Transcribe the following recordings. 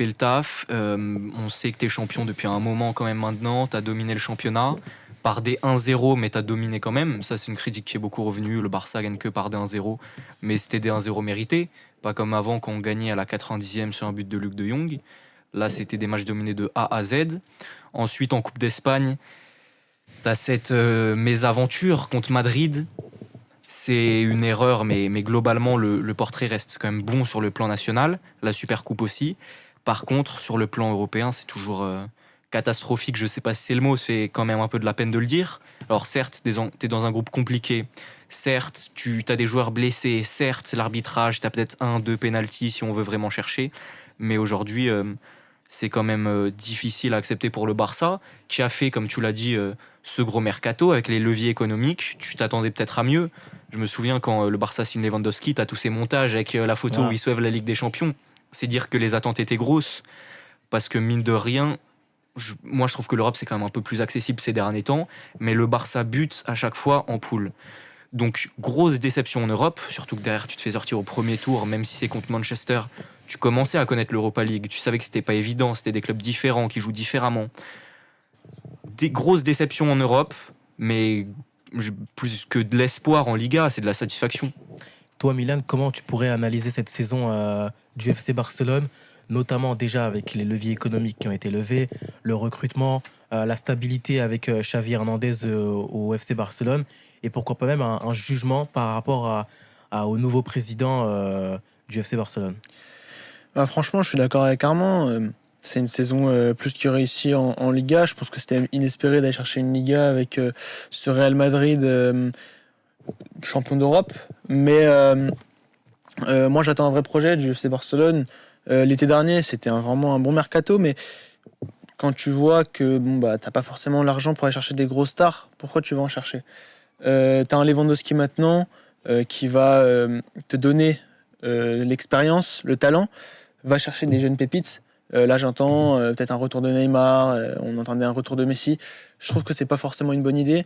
fait le taf. On sait que tu es champion depuis un moment quand même maintenant. Tu as dominé le championnat par des 1-0, mais tu as dominé quand même. Ça, c'est une critique qui est beaucoup revenue. Le Barça gagne que par des 1-0, mais c'était des 1-0 mérités. Pas comme avant quand on gagnait à la 90e sur un but de Luc de Jong. Là, c'était des matchs dominés de A à Z. Ensuite, en Coupe d'Espagne, tu as cette mésaventure contre Madrid. C'est une erreur, mais globalement, le portrait reste quand même bon sur le plan national. La Supercoupe aussi. Par contre, sur le plan européen, c'est toujours catastrophique. Je sais pas si c'est le mot, c'est quand même un peu de la peine de le dire. Alors certes, tu es dans un groupe compliqué. Certes, tu as des joueurs blessés. Certes, c'est l'arbitrage. Tu as peut-être 1-2 pénaltys si on veut vraiment chercher. Mais aujourd'hui, c'est quand même difficile à accepter pour le Barça, qui a fait, comme tu l'as dit, ce gros mercato avec les leviers économiques. Tu t'attendais peut-être à mieux. Je me souviens quand le Barça signe Lewandowski, tu as tous ces montages avec la photo où ils soulèvent la Ligue des Champions. C'est dire que les attentes étaient grosses, parce que mine de rien, moi je trouve que l'Europe c'est quand même un peu plus accessible ces derniers temps, mais le Barça bute à chaque fois en poule. Donc grosse déception en Europe, surtout que derrière tu te fais sortir au premier tour, même si c'est contre Manchester. Tu commençais à connaître l'Europa League, tu savais que c'était pas évident, c'était des clubs différents qui jouent différemment. Des grosses déceptions en Europe, mais plus que de l'espoir en Liga, c'est de la satisfaction. Toi, Milan, comment tu pourrais analyser cette saison du FC Barcelone, notamment déjà avec les leviers économiques qui ont été levés, le recrutement, la stabilité avec Xavi Hernandez au FC Barcelone, et pourquoi pas même un jugement par rapport au nouveau président du FC Barcelone? Franchement, je suis d'accord avec Armand. C'est une saison plus que réussie en Liga. Je pense que c'était inespéré d'aller chercher une Liga avec ce Real Madrid champion d'Europe. Mais moi, j'attends un vrai projet du FC Barcelone. L'été dernier, c'était vraiment un bon mercato, mais quand tu vois que t'as pas forcément l'argent pour aller chercher des grosses stars, pourquoi tu vas en chercher? T'as un Lewandowski maintenant qui va te donner l'expérience, le talent, va chercher des jeunes pépites. Là, j'entends peut-être un retour de Neymar, on entendait un retour de Messi. Je trouve que c'est pas forcément une bonne idée,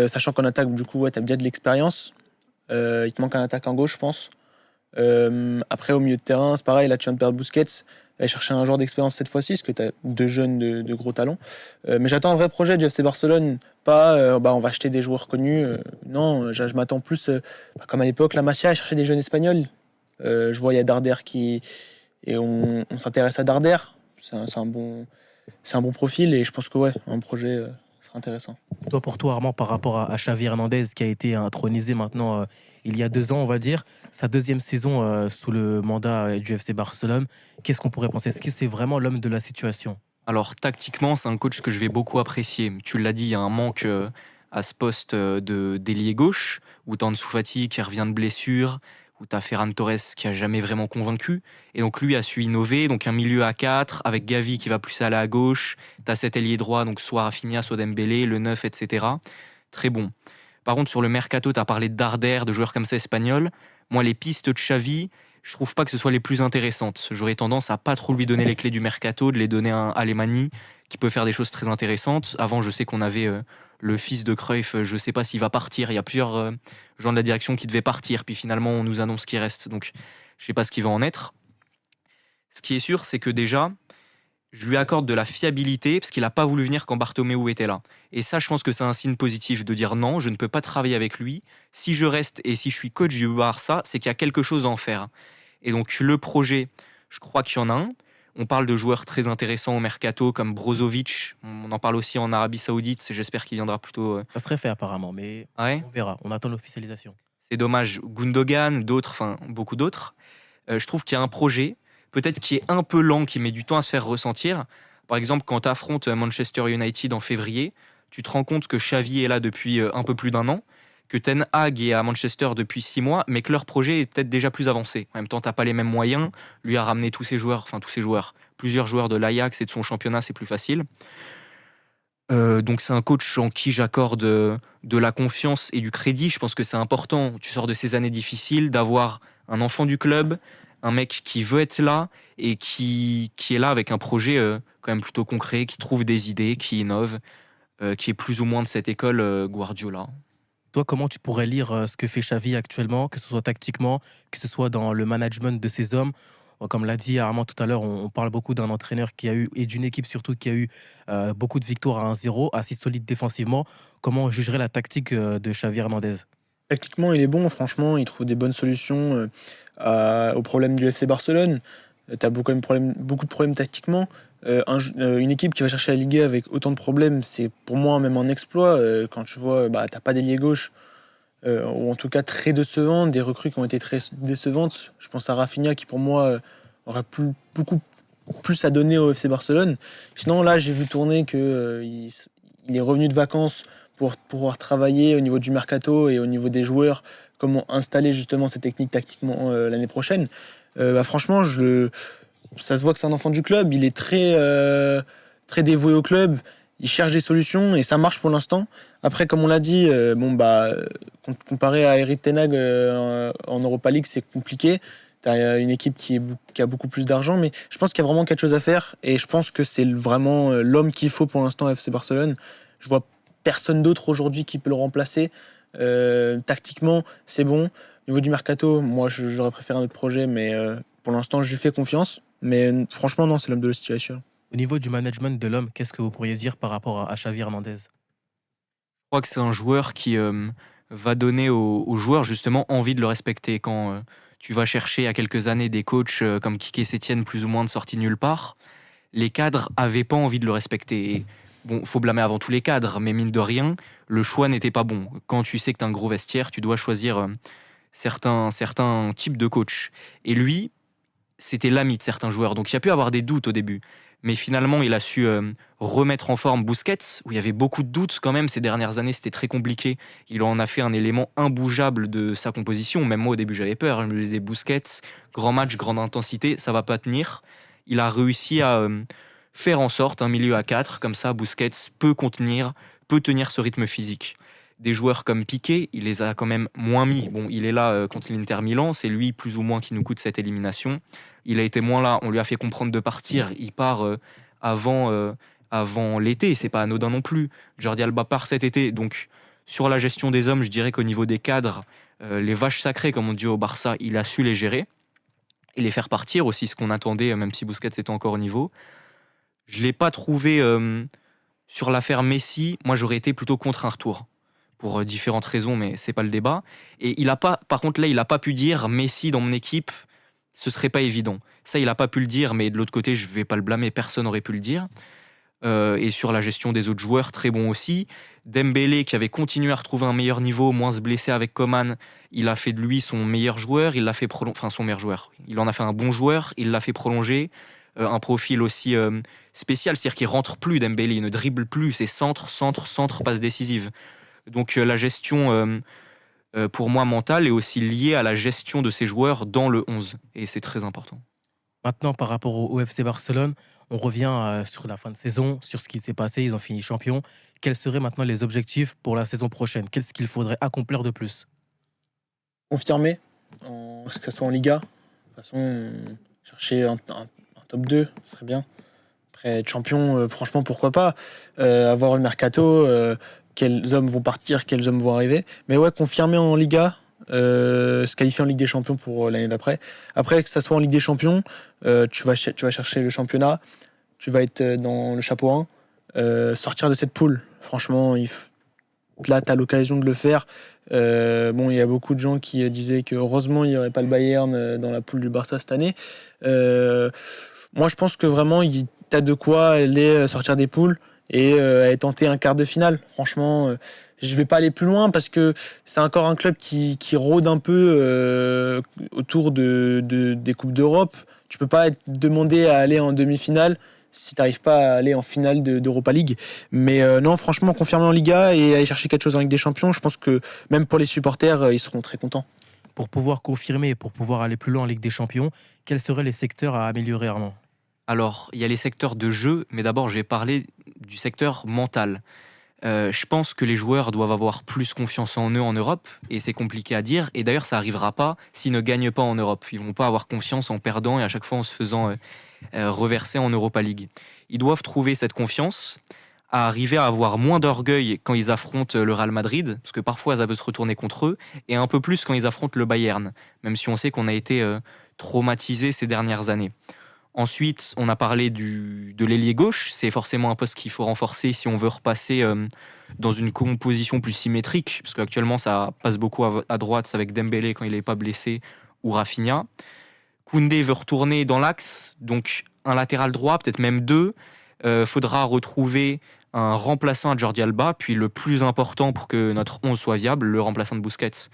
sachant qu'en attaque, du coup, tu as bien de l'expérience. Il te manque un attaquant gauche, je pense. Après, au milieu de terrain, c'est pareil, là, tu viens de perdre Busquets. Aller chercher un joueur d'expérience cette fois-ci, parce que tu as deux jeunes de gros talents. Mais j'attends un vrai projet du FC Barcelone, pas on va acheter des joueurs connus. Non, je m'attends plus, comme à l'époque, la Masia, à chercher des jeunes espagnols. Je vois, il y a Darder qui. Et on s'intéresse à Darder. C'est un bon profil, et je pense que ouais, un projet sera intéressant. Toi, pour toi, Armand, par rapport à Xavi Hernandez, qui a été intronisé maintenant il y a 2 ans, on va dire, sa deuxième saison sous le mandat du FC Barcelone, qu'est-ce qu'on pourrait penser? Est-ce que c'est vraiment l'homme de la situation? Alors tactiquement, c'est un coach que je vais beaucoup apprécier. Tu l'as dit, il y a un manque à ce poste d'ailier gauche, où tu as Ansu Fati qui revient de blessure, où tu as Ferran Torres qui a jamais vraiment convaincu. Et donc lui a su innover, donc un milieu à 4, avec Gavi qui va plus aller à gauche. Tu as cet ailier droit, donc soit Rafinha, soit Dembélé, le 9, etc. Très bon. Par contre, sur le mercato, tu as parlé de Darder, de joueurs comme ça espagnols. Moi, les pistes de Xavi, je trouve pas que ce soit les plus intéressantes. J'aurais tendance à pas trop lui donner les clés du mercato, de les donner à Alemany, qui peut faire des choses très intéressantes. Avant, je sais qu'on avait le fils de Cruyff, je sais pas s'il va partir. Il y a plusieurs gens de la direction qui devaient partir, puis finalement, on nous annonce qu'il reste. Donc, je sais pas ce qui va en être. Ce qui est sûr, c'est que déjà, je lui accorde de la fiabilité, parce qu'il n'a pas voulu venir quand Bartomeu était là. Et ça, je pense que c'est un signe positif de dire non, je ne peux pas travailler avec lui. Si je reste et si je suis coach du Barça, c'est qu'il y a quelque chose à en faire. Et donc le projet, je crois qu'il y en a un. On parle de joueurs très intéressants au mercato comme Brozovic. On en parle aussi en Arabie Saoudite. J'espère qu'il viendra plutôt. Ça serait fait apparemment, mais Ouais. on verra. On attend l'officialisation. C'est dommage. Gundogan, d'autres, enfin beaucoup d'autres. Je trouve qu'il y a un projet, peut-être qui est un peu lent, qui met du temps à se faire ressentir. Par exemple, quand tu affrontes Manchester United en février, tu te rends compte que Xavi est là depuis un peu plus d'1 an, que Ten Hag est à Manchester depuis 6 mois, mais que leur projet est peut-être déjà plus avancé. En même temps, tu n'as pas les mêmes moyens. Lui a ramené tous ses joueurs, plusieurs joueurs de l'Ajax et de son championnat, c'est plus facile. Donc c'est un coach en qui j'accorde de la confiance et du crédit. Je pense que c'est important, tu sors de ces années difficiles, d'avoir un enfant du club, un mec qui veut être là et qui est là avec un projet quand même plutôt concret, qui trouve des idées, qui innove, qui est plus ou moins de cette école Guardiola. Toi, comment tu pourrais lire ce que fait Xavi actuellement, que ce soit tactiquement, que ce soit dans le management de ses hommes? Comme l'a dit Armand tout à l'heure, on parle beaucoup d'un entraîneur qui a eu, et d'une équipe surtout qui a eu beaucoup de victoires à 1-0, assez solide défensivement. Comment on jugerait la tactique de Xavi Hernandez? Tactiquement, il est bon, franchement, il trouve des bonnes solutions aux problèmes du FC Barcelone. Tu as beaucoup de problèmes tactiquement. Une équipe qui va chercher la Liga avec autant de problèmes, c'est pour moi même un exploit. Quand tu vois, t'as pas d'ailier gauche, ou en tout cas très décevant, des recrues qui ont été très décevantes. Je pense à Rafinha qui pour moi aurait beaucoup plus à donner au FC Barcelone. Sinon là j'ai vu tourner que il est revenu de vacances pour pouvoir travailler au niveau du mercato et au niveau des joueurs, comment installer justement ces techniques tactiquement l'année prochaine. Franchement, ça se voit que c'est un enfant du club, il est très dévoué au club, il cherche des solutions et ça marche pour l'instant. Après, comme on l'a dit, comparé à Erik ten Hag en Europa League, c'est compliqué. T'as une équipe qui a beaucoup plus d'argent, mais je pense qu'il y a vraiment quelque chose à faire et je pense que c'est vraiment l'homme qu'il faut pour l'instant à FC Barcelone. Je vois personne d'autre aujourd'hui qui peut le remplacer. Tactiquement, c'est bon. Au niveau du mercato, moi, j'aurais préféré un autre projet, mais pour l'instant, je lui fais confiance. Mais franchement, non, c'est l'homme de la situation. Au niveau du management de l'homme, qu'est-ce que vous pourriez dire par rapport à Xavi Hernandez? Je crois que c'est un joueur qui va donner aux joueurs justement envie de le respecter. Quand tu vas chercher il y a quelques années des coachs comme Quique Sétienne, plus ou moins de sortie nulle part, les cadres avaient pas envie de le respecter. Et, bon, faut blâmer avant tout les cadres, mais mine de rien, le choix n'était pas bon. Quand tu sais que tu as un gros vestiaire, tu dois choisir certains types de coachs. Et lui, c'était l'ami de certains joueurs. Donc il y a pu avoir des doutes au début. Mais finalement, il a su remettre en forme Busquets, où il y avait beaucoup de doutes quand même. Ces dernières années, c'était très compliqué. Il en a fait un élément imbougeable de sa composition. Même moi, au début, j'avais peur. Je me disais, Busquets, grand match, grande intensité, ça va pas tenir. Il a réussi à faire en sorte un milieu à 4. Comme ça, Busquets peut tenir ce rythme physique. Des joueurs comme Piqué, il les a quand même moins mis. Bon, il est là contre l'Inter Milan, c'est lui plus ou moins qui nous coûte cette élimination. Il a été moins là, on lui a fait comprendre de partir. Il part avant l'été, c'est pas anodin non plus. Jordi Alba part cet été, donc sur la gestion des hommes, je dirais qu'au niveau des cadres, les vaches sacrées, comme on dit au Barça, il a su les gérer et les faire partir aussi, ce qu'on attendait, même si Busquets était encore au niveau. Je l'ai pas trouvé sur l'affaire Messi. Moi, j'aurais été plutôt contre un retour pour différentes raisons, mais c'est pas le débat. Et il a pas, par contre là, il a pas pu dire Messi dans mon équipe, ce serait pas évident. Ça, il a pas pu le dire, mais de l'autre côté, je vais pas le blâmer, personne n'aurait pu le dire. Et sur la gestion des autres joueurs, très bon aussi. Dembélé, qui avait continué à retrouver un meilleur niveau, moins se blesser avec Coman, il a fait de lui son meilleur joueur, il l'a fait son meilleur joueur. Il en a fait un bon joueur, il l'a fait prolonger. Un profil aussi spécial, c'est-à-dire qu'il rentre plus Dembélé, il ne dribble plus, c'est centre, passe décisive. Donc la gestion, pour moi, mentale est aussi liée à la gestion de ces joueurs dans le 11. Et c'est très important. Maintenant, par rapport au FC Barcelone, on revient sur la fin de saison, sur ce qui s'est passé. Ils ont fini champion. Quels seraient maintenant les objectifs pour la saison prochaine? Qu'est-ce qu'il faudrait accomplir de plus? Confirmé, que ce soit en Liga. De toute façon, chercher un top 2, ce serait bien. Après, être champion, franchement, pourquoi pas. Avoir le mercato, quels hommes vont partir, quels hommes vont arriver. Mais ouais, confirmer en Liga, se qualifier en Ligue des Champions pour l'année d'après. Après, que ça soit en Ligue des Champions, tu vas chercher le championnat, tu vas être dans le chapeau 1, sortir de cette poule. Franchement, là, tu as l'occasion de le faire. Il y a beaucoup de gens qui disaient que heureusement, il n'y aurait pas le Bayern dans la poule du Barça cette année. Moi, je pense que vraiment, tu as de quoi aller sortir des poules et aller tenter un quart de finale. Franchement, je vais pas aller plus loin parce que c'est encore un club qui rôde un peu autour des Coupes d'Europe. Tu peux pas être demandé à aller en demi-finale si tu n'arrives pas à aller en finale d'Europa League. Mais non, franchement, confirmer en Liga et aller chercher quelque chose en Ligue des Champions, je pense que même pour les supporters, ils seront très contents. Pour pouvoir confirmer et pour pouvoir aller plus loin en Ligue des Champions, quels seraient les secteurs à améliorer, Armand? Alors, il y a les secteurs de jeu, mais d'abord, je vais parler du secteur mental. Je pense que les joueurs doivent avoir plus confiance en eux en Europe, et c'est compliqué à dire. Et d'ailleurs, ça n'arrivera pas s'ils ne gagnent pas en Europe. Ils ne vont pas avoir confiance en perdant et à chaque fois en se faisant reverser en Europa League. Ils doivent trouver cette confiance, à arriver à avoir moins d'orgueil quand ils affrontent le Real Madrid, parce que parfois ça peut se retourner contre eux, et un peu plus quand ils affrontent le Bayern, même si on sait qu'on a été traumatisé ces dernières années. Ensuite, on a parlé de l'ailier gauche. C'est forcément un poste qu'il faut renforcer si on veut repasser dans une composition plus symétrique, parce qu'actuellement, ça passe beaucoup à droite avec Dembélé quand il n'est pas blessé ou Rafinha. Koundé veut retourner dans l'axe, donc un latéral droit, peut-être même deux. Faudra retrouver un remplaçant à Jordi Alba, puis le plus important pour que notre 11 soit viable, le remplaçant de Busquets.